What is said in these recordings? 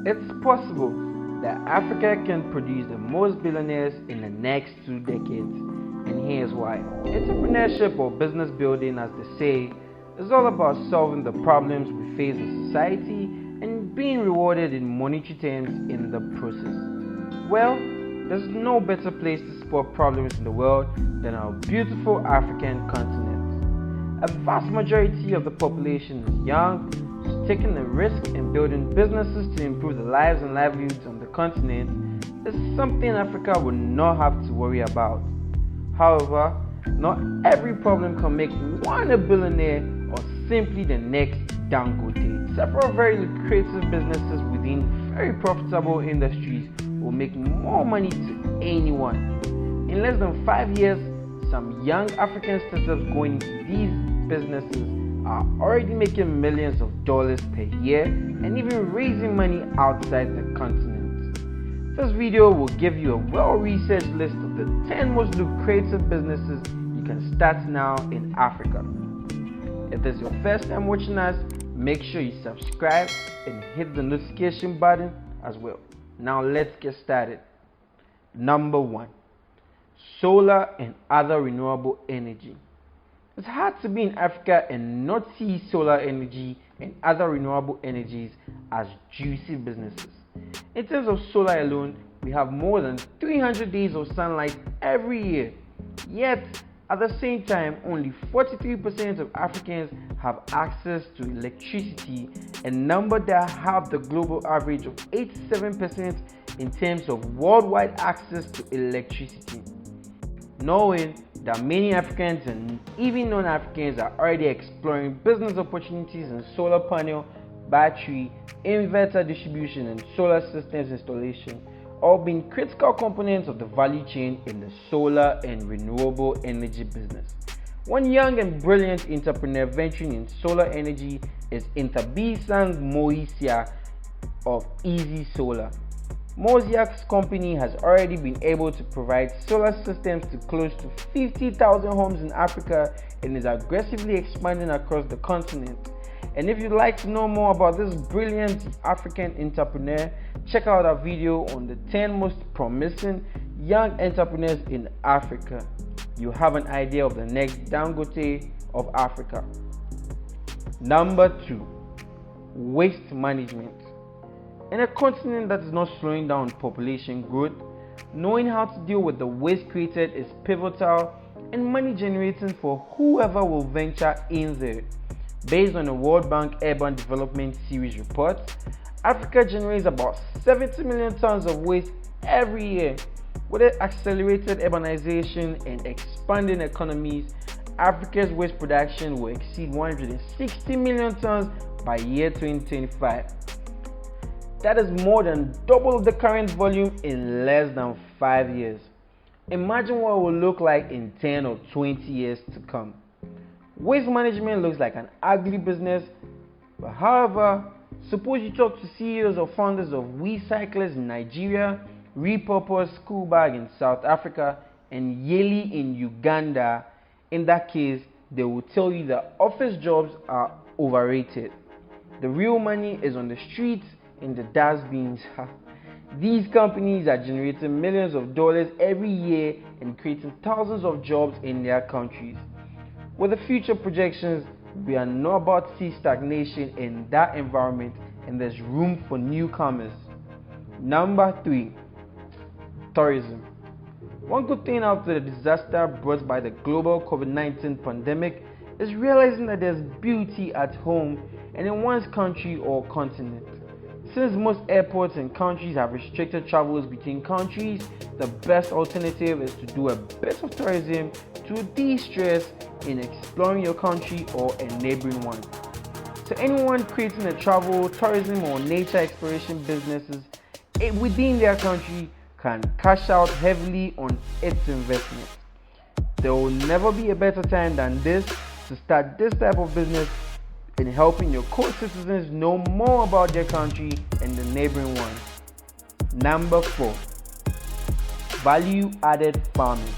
It's possible that Africa can produce the most billionaires in the next 2 decades, and here's why. Entrepreneurship, or business building as they say, is all about solving the problems we face in society and being rewarded in monetary terms in the process. Well, there's no better place to spot problems in the world than our beautiful African continent. A vast majority of the population is young, so taking a risk in building businesses to improve the lives and livelihoods on the continent is something Africa will not have to worry about. However, not every problem can make one a billionaire or simply the next Dangote. Several very lucrative businesses within very profitable industries will make more money to anyone. In less than 5 years, some young African startups going into these businesses are already making millions of dollars per year and even raising money outside the continent. This video will give you a well-researched list of the 10 most lucrative businesses you can start now in Africa. If this is your first time watching us, make sure you subscribe and hit the notification button as well. Now let's get started. Number 1. Solar and other renewable energy. It's hard to be in Africa and not see solar energy and other renewable energies as juicy businesses. In terms of solar alone, we have more than 300 days of sunlight every year. Yet, at the same time, only 43% of Africans have access to electricity, a number that half the global average of 87% in terms of worldwide access to electricity. Knowing that many Africans and even non-Africans are already exploring business opportunities in solar panel, battery, inverter distribution, and solar systems installation, all being critical components of the value chain in the solar and renewable energy business. One young and brilliant entrepreneur venturing in solar energy is Intabisang Moisia of Easy Solar. Moisia's company has already been able to provide solar systems to close to 50,000 homes in Africa and is aggressively expanding across the continent. And if you'd like to know more about this brilliant African entrepreneur, check out our video on the 10 most promising young entrepreneurs in Africa. You have an idea of the next Dangote of Africa. Number 2. Waste management. In a continent that is not slowing down population growth, knowing how to deal with the waste created is pivotal and money generating for whoever will venture in there. Based on the World Bank Urban Development Series report, Africa generates about 70 million tons of waste every year. With accelerated urbanization and expanding economies, Africa's waste production will exceed 160 million tons by year 2025. That is more than double the current volume in less than 5 years. Imagine what it will look like in 10 or 20 years to come. Waste management looks like an ugly business, but however, suppose you talk to CEOs or founders of Recyclers in Nigeria, Repurpose School Bag in South Africa, and Yeli in Uganda. In that case, they will tell you that office jobs are overrated. The real money is on the streets, in the dustbins. These companies are generating millions of dollars every year and creating thousands of jobs in their countries. With the future projections, we are not about to see stagnation in that environment, and there's room for newcomers. Number 3. Tourism. One good thing after the disaster brought by the global COVID-19 pandemic is realizing that there's beauty at home and in one's country or continent. Since most airports and countries have restricted travels between countries, the best alternative is to do a bit of tourism to de-stress in exploring your country or a neighboring one. So anyone creating a travel, tourism or nature exploration businesses within their country can cash out heavily on its investment. There will never be a better time than this to start this type of business in helping your co-citizens know more about their country and the neighboring ones. Number 4. Value-added farming.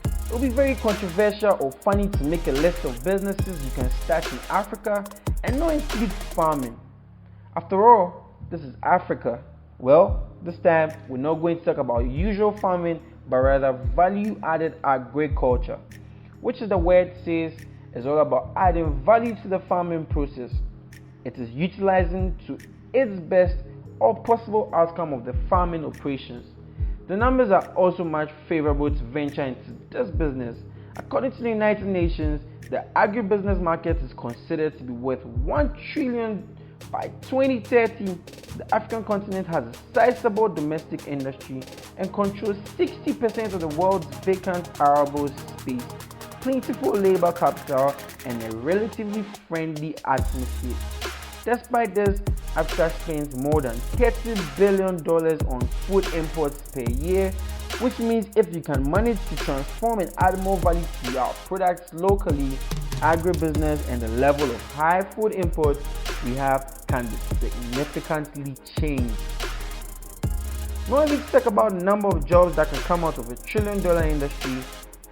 It will be very controversial or funny to make a list of businesses you can start in Africa and not include farming. After all, This is Africa. Well, this time we're not going to talk about usual farming, but rather value-added agriculture, which is the word says is all about adding value to the farming process. It is utilizing to its best all possible outcome of the farming operations. The numbers are also much favorable to venture into this business. According to the United Nations, the agribusiness market is considered to be worth $1 trillion by 2030. The African continent has a sizable domestic industry and controls 60% of the world's vacant arable space, plentiful labor capital, and a relatively friendly atmosphere. Despite this, Africa spends more than $30 billion on food imports per year, which means if you can manage to transform and add more value to your products locally, agribusiness and the level of high food imports we have can be significantly changed. Now let's talk about the number of jobs that can come out of $1 trillion industry.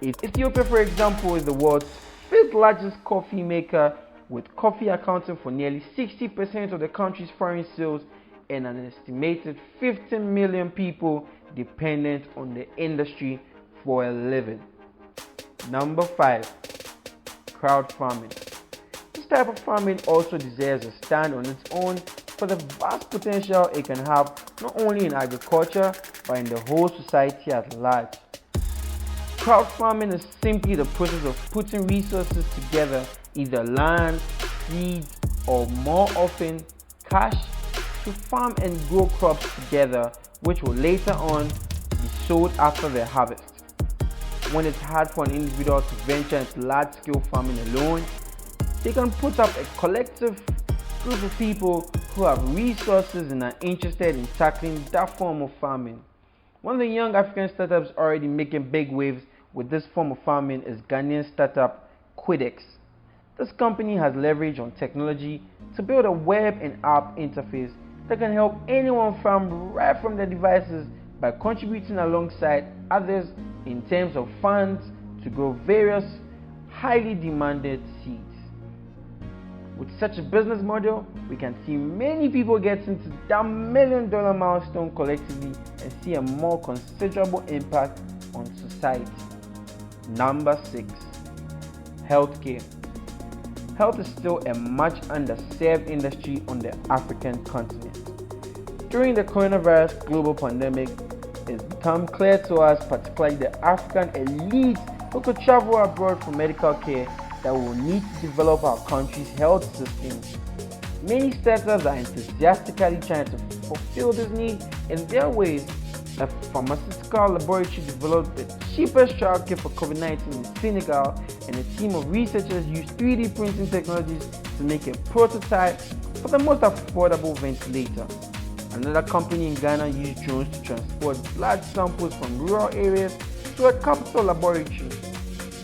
Ethiopia, for example, is the world's 5th largest coffee maker, with coffee accounting for nearly 60% of the country's foreign sales and an estimated 15 million people dependent on the industry for a living. Number 5. Crowd farming. This type of farming also deserves a stand on its own for the vast potential it can have not only in agriculture but in the whole society at large. Crowd farming is simply the process of putting resources together, either land, seeds, or more often cash, to farm and grow crops together, which will later on be sold after their harvest. When it's hard for an individual to venture into large-scale farming alone, they can put up a collective group of people who have resources and are interested in tackling that form of farming. One of the young African startups already making big waves with this form of farming is Ghanaian startup Quidx. This company has leveraged on technology to build a web and app interface that can help anyone farm right from their devices by contributing alongside others in terms of funds to grow various highly demanded seeds. With such a business model, we can see many people get into that $1 million milestone collectively and see a more considerable impact on society. Number 6. Healthcare. Health is still a much underserved industry on the African continent. During the coronavirus global pandemic, it's become clear to us, particularly the African elite who could travel abroad for medical care, that we will need to develop our country's health system. Many startups are enthusiastically trying to fulfill this need in their ways. A pharmaceutical laboratory developed the cheapest trial kit for COVID-19 in Senegal, and a team of researchers used 3D printing technologies to make a prototype for the most affordable ventilator. Another company in Ghana used drones to transport blood samples from rural areas to a capital laboratory.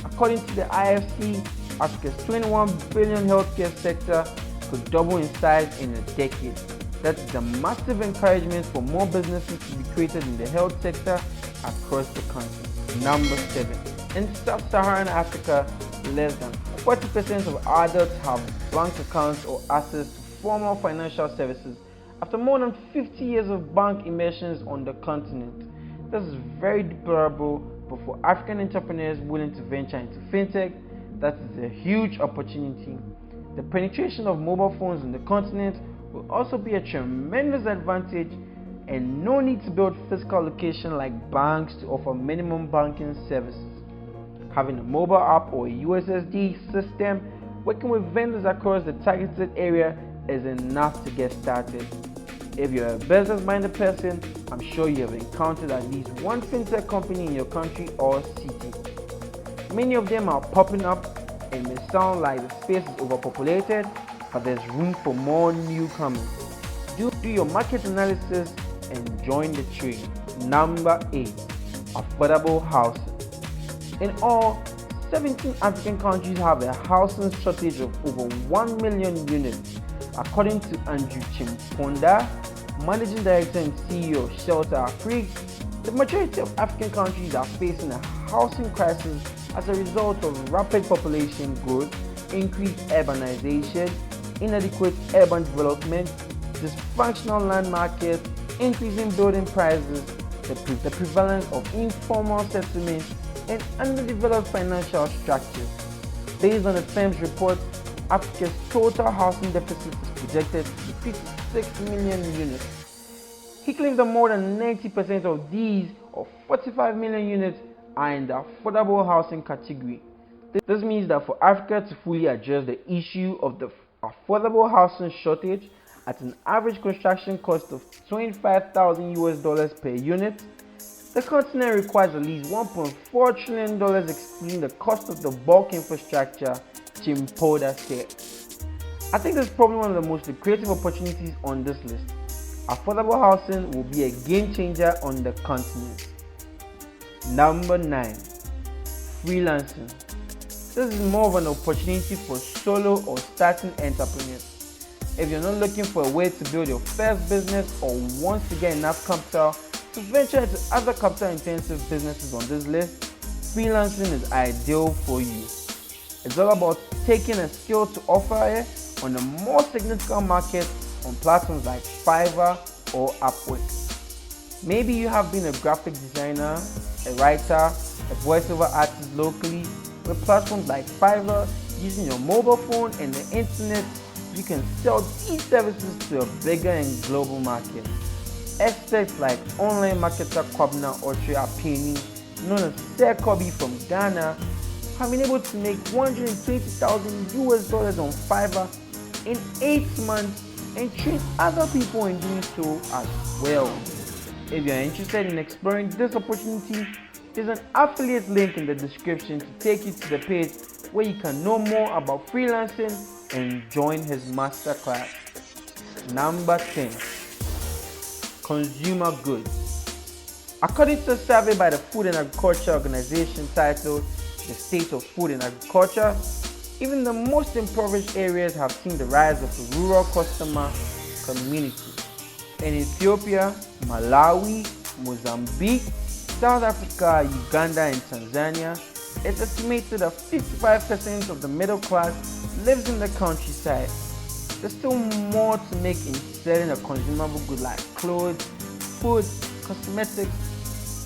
According to the IFC, Africa's 21 billion healthcare sector could double in size in a decade. That is a massive encouragement for more businesses to be created in the health sector across the country. Number 7. In sub-Saharan Africa, less than 40% of adults have bank accounts or access to formal financial services after more than 50 years of bank immersions on the continent. This is very deplorable, but for African entrepreneurs willing to venture into Fintech, that is a huge opportunity. The penetration of mobile phones on the continent will also be a tremendous advantage, and no need to build physical location like banks to offer minimum banking services. Having a mobile app or a USSD system working with vendors across the targeted area is enough to get started. If you're a business-minded person, I'm sure you have encountered at least one fintech company in your country or city. Many of them are popping up and may sound like the space is overpopulated, but there's room for more newcomers. Do your market analysis and join the trade. Number 8. Affordable housing. In all, 17 African countries have a housing shortage of over 1 million units, according to Andrew Chimponda, Managing Director and CEO of Shelter Afrique. The majority of African countries are facing a housing crisis as a result of rapid population growth, increased urbanization, inadequate urban development, dysfunctional land market, increasing building prices, the prevalence of informal settlements, and underdeveloped financial structures. Based on the firm's report, Africa's total housing deficit is projected to be 56 million units. He claims that more than 90% of these, or 45 million units, are in the affordable housing category. This means that for Africa to fully address the issue of the affordable housing shortage at an average construction cost of $25,000 per unit, the continent requires at least $1.4 trillion, excluding the cost of the bulk infrastructure Chimpoda said. I think this is probably one of the most lucrative opportunities on this list. Affordable housing will be a game changer on the continent. Number 9. Freelancing. This is more of an opportunity for solo or starting entrepreneurs. If you're not looking for a way to build your first business or want to get enough capital to venture into other capital-intensive businesses on this list, freelancing is ideal for you. It's all about taking a skill to offer it on a more significant market on platforms like Fiverr or Upwork. Maybe you have been a graphic designer, a writer, a voiceover artist locally. With platforms like Fiverr, using your mobile phone and the internet, you can sell these services to a bigger and global market. Experts like online marketer Kwabena Otre Apeni, known as Sir Kobe from Ghana, have been able to make $120,000 on Fiverr in 8 months and train other people in doing so as well. If you are interested in exploring this opportunity, there's an affiliate link in the description to take you to the page where you can know more about freelancing and join his masterclass. Number 10. Consumer goods. According to a survey by the Food and Agriculture Organization titled The State of Food and Agriculture, even the most impoverished areas have seen the rise of a rural customer community. In Ethiopia, Malawi, Mozambique, South Africa, Uganda, and Tanzania, it's estimated that 55% of the middle class lives in the countryside. There's still more to make in selling a consumable good like clothes, food, cosmetics,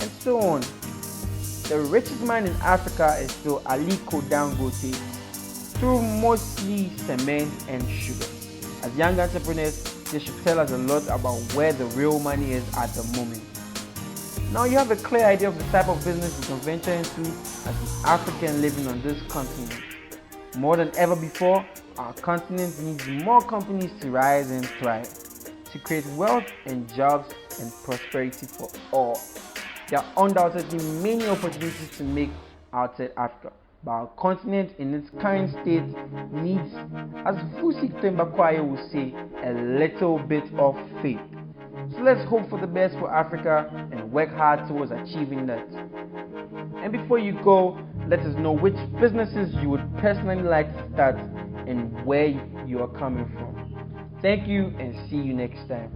and so on. The richest man in Africa is still Aliko Dangote, through mostly cement and sugar. As young entrepreneurs, they should tell us a lot about where the real money is at the moment. Now you have a clear idea of the type of business you can venture into as an African living on this continent. More than ever before, our continent needs more companies to rise and thrive, to create wealth and jobs and prosperity for all. There are undoubtedly many opportunities to make outside Africa, but our continent in its current state needs, as Fusi Tembakwaye will say, a little bit of faith. So let's hope for the best for Africa and work hard towards achieving that. And before you go, let us know which businesses you would personally like to start and where you are coming from. Thank you and see you next time.